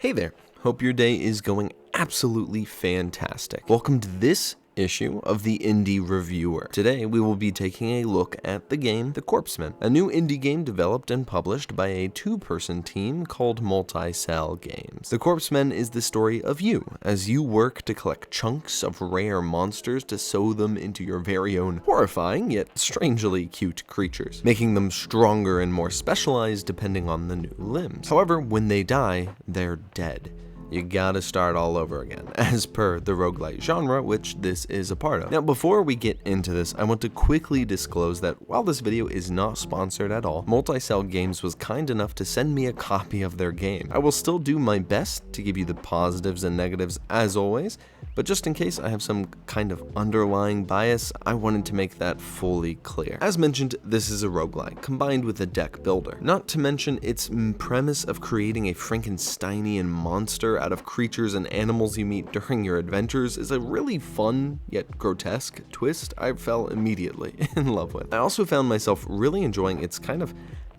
Hey there, hope your day is going absolutely fantastic. Welcome to this issue of the Indie Reviewer. Today we will be taking a look at the game The Corpsmen, a new indie game developed and published by a two-person team called Multi-Cell Games. The Corpsmen is the story of you as you work to collect chunks of rare monsters to sew them into your very own horrifying yet strangely cute creatures, making them stronger and more specialized depending on the new limbs. However, when they die, they're dead. You gotta start all over again, as per the roguelite genre, which this is a part of. Now, before we get into this, I want to quickly disclose that while this video is not sponsored at all, Multi-Cell Games was kind enough to send me a copy of their game. I will still do my best to give you the positives and negatives as always, but just in case I have some kind of underlying bias, I wanted to make that fully clear. As mentioned, this is a roguelike, combined with a deck builder. Not to mention its premise of creating a Frankensteinian monster out of creatures and animals you meet during your adventures is a really fun, yet grotesque twist I fell immediately in love with. I also found myself really enjoying its kind of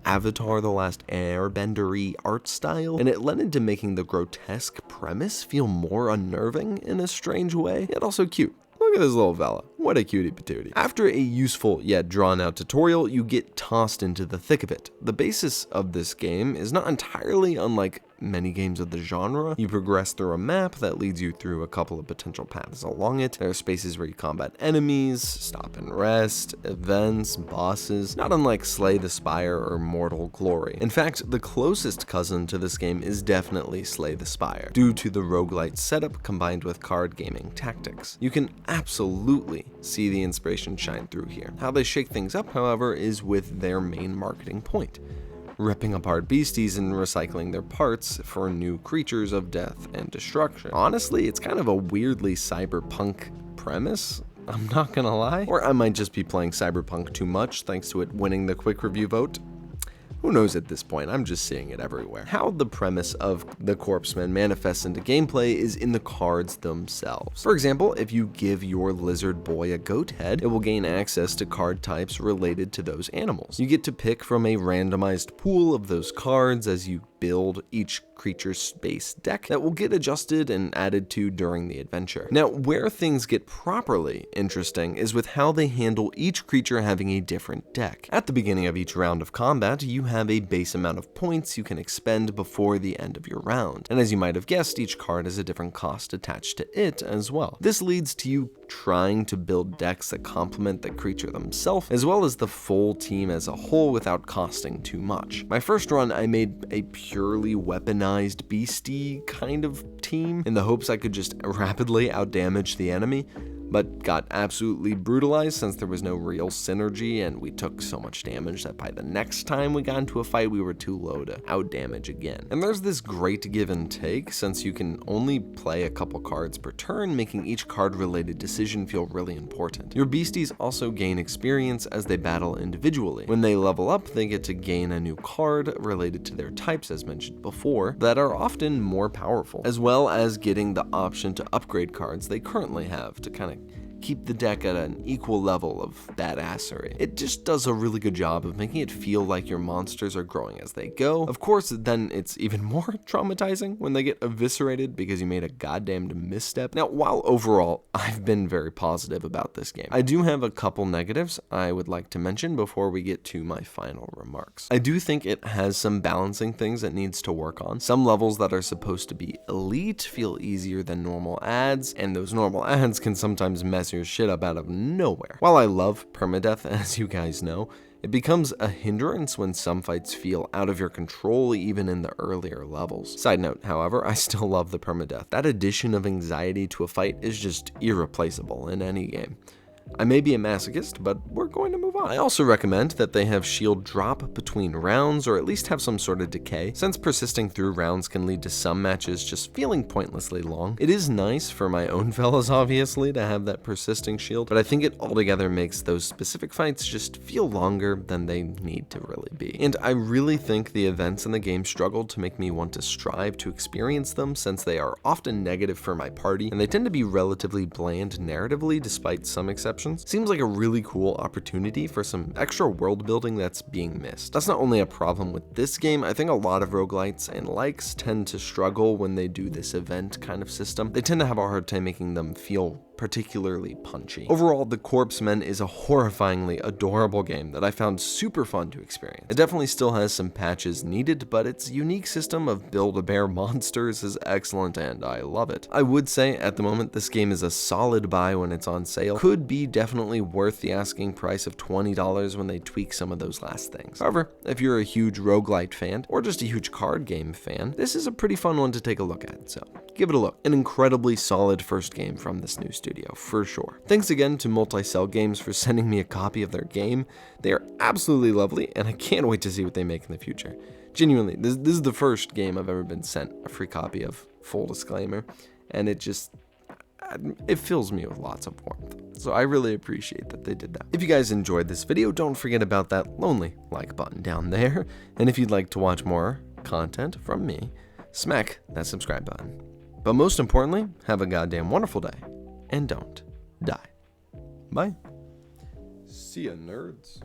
Avatar: The Last Airbender-y art style, and it led into making the grotesque premise feel more unnerving in a strange way, yet also cute. Look at this little fella. What a cutie patootie. After a useful yet drawn out tutorial, you get tossed into the thick of it. The basis of this game is not entirely unlike many games of the genre. You progress through a map that leads you through a couple of potential paths along it. There are spaces where you combat enemies, stop and rest, events, bosses, not unlike Slay the Spire or Mortal Glory. In fact, the closest cousin to this game is definitely Slay the Spire, due to the roguelite setup combined with card gaming tactics. You can absolutely see the inspiration shine through here. How they shake things up, however, is with their main marketing point: ripping apart beasties and recycling their parts for new creatures of death and destruction. Honestly, it's kind of a weirdly cyberpunk premise, I'm not gonna lie. Or I might just be playing Cyberpunk too much thanks to it winning the quick review vote. Who knows at this point, I'm just seeing it everywhere. How the premise of the Corpsmen manifests into gameplay is in the cards themselves. For example, if you give your lizard boy a goat head, it will gain access to card types related to those animals. You get to pick from a randomized pool of those cards as you build each creature's base deck that will get adjusted and added to during the adventure. Now, where things get properly interesting is with how they handle each creature having a different deck. At the beginning of each round of combat, you have a base amount of points you can expend before the end of your round. And as you might have guessed, each card has a different cost attached to it as well. This leads to you trying to build decks that complement the creature themselves, as well as the full team as a whole without costing too much. My first run, I made a purely weaponized beastie kind of team in the hopes I could just rapidly outdamage the enemy, but got absolutely brutalized since there was no real synergy and we took so much damage that by the next time we got into a fight we were too low to outdamage again. And there's this great give and take since you can only play a couple cards per turn, making each card related decision feel really important. Your beasties also gain experience as they battle individually. When they level up, they get to gain a new card related to their types as mentioned before that are often more powerful, as well as getting the option to upgrade cards they currently have to kind of keep the deck at an equal level of badassery. It just does a really good job of making it feel like your monsters are growing as they go. Of course, then it's even more traumatizing when they get eviscerated because you made a goddamned misstep. Now, while overall I've been very positive about this game, I do have a couple negatives I would like to mention before we get to my final remarks. I do think it has some balancing things it needs to work on. Some levels that are supposed to be elite feel easier than normal adds, and those normal adds can sometimes mess your shit up out of nowhere. While I love permadeath, as you guys know, it becomes a hindrance when some fights feel out of your control even in the earlier levels. Side note, however, I still love the permadeath. That addition of anxiety to a fight is just irreplaceable in any game. I may be a masochist, but we're going to move on. I also recommend that they have shield drop between rounds, or at least have some sort of decay, since persisting through rounds can lead to some matches just feeling pointlessly long. It is nice for my own fellas, obviously, to have that persisting shield, but I think it altogether makes those specific fights just feel longer than they need to really be. And I really think the events in the game struggled to make me want to strive to experience them, since they are often negative for my party, and they tend to be relatively bland narratively despite some exceptions. Seems like a really cool opportunity for some extra world building that's being missed. That's not only a problem with this game, I think a lot of roguelites and likes tend to struggle when they do this event kind of system. They tend to have a hard time making them feel particularly punchy. Overall, the Corpsmen is a horrifyingly adorable game that I found super fun to experience. It definitely still has some patches needed, but its unique system of build-a-bear monsters is excellent and I love it. I would say at the moment this game is a solid buy when it's on sale. Could be definitely worth the asking price of $20 when they tweak some of those last things. However, if you're a huge roguelite fan or just a huge card game fan, this is a pretty fun one to take a look at, so give it a look. An incredibly solid first game from this new studio, for sure. Thanks again to Multi-Cell Games for sending me a copy of their game. They are absolutely lovely, and I can't wait to see what they make in the future. Genuinely, this is the first game I've ever been sent a free copy of, full disclaimer, and it fills me with lots of warmth. So I really appreciate that they did that. If you guys enjoyed this video, don't forget about that lonely like button down there, and if you'd like to watch more content from me, smack that subscribe button. But most importantly, have a goddamn wonderful day, and don't die. Bye. See ya, nerds.